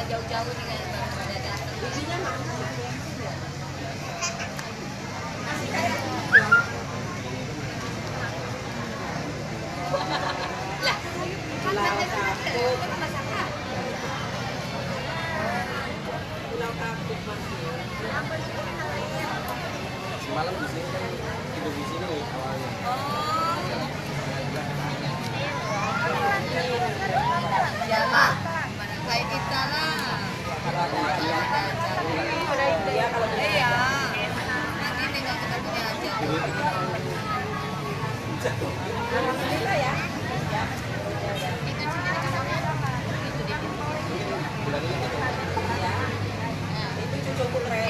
jauh-jauh nih kan pada datang. Bijinya mana? Masih kayak lah, Pulau Kapuk masih. Semalam di sini kan tidur di sini awalnya. Ya lah, kayak kita lah. Iya kalau iya. Nanti tinggal kita punya aja. Alhamdulillah ya. Itu cuma itu di Bulan ini gitu. ya. Itu cucu putre.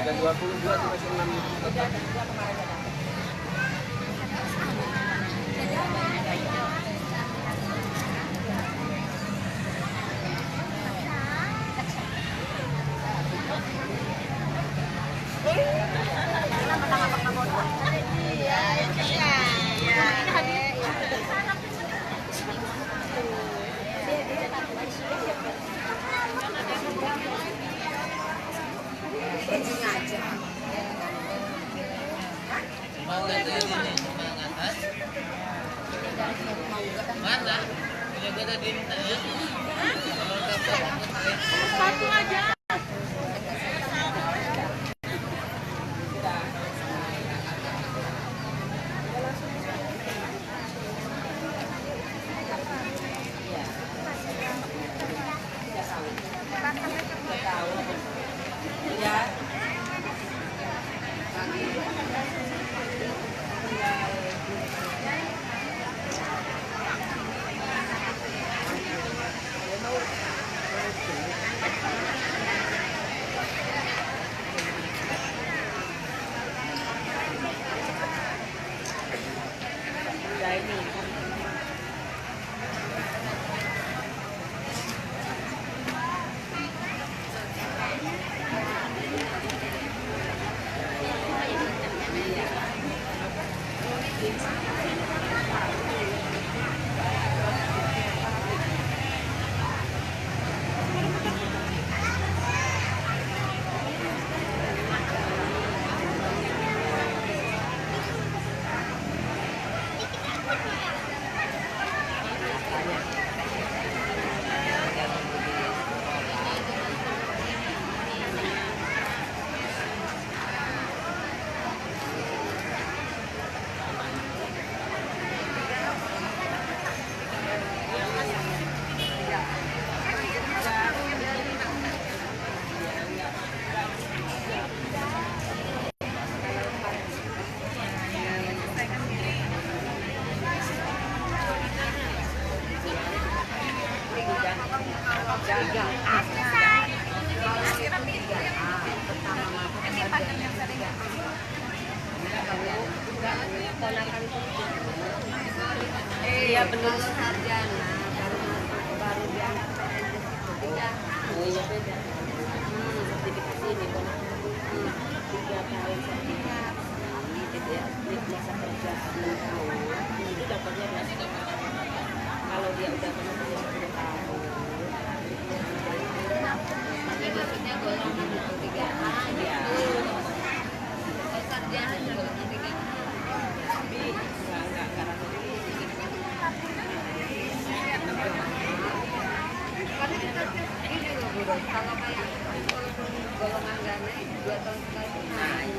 Ada 22 sampai 6 Udah kemarin ada. Mana? Punya gue tadi tanya. Satu aja. Iya benar sarjana baru diangkat PNS ketiga. Oh iya beda. Sertifikasi ini kan 3 tahun sertifikat. Gitu ya. Ini masa kerja 6 tahun. Itu dapatnya berapa? Kalau dia udah kerja 10 tahun. Ini maksudnya golongan 3A gitu. Sarjana golongan 3A. Tapi enggak karena ini loh Bu, kalau kayak golongan nggak naik 2 tahun sekali naik.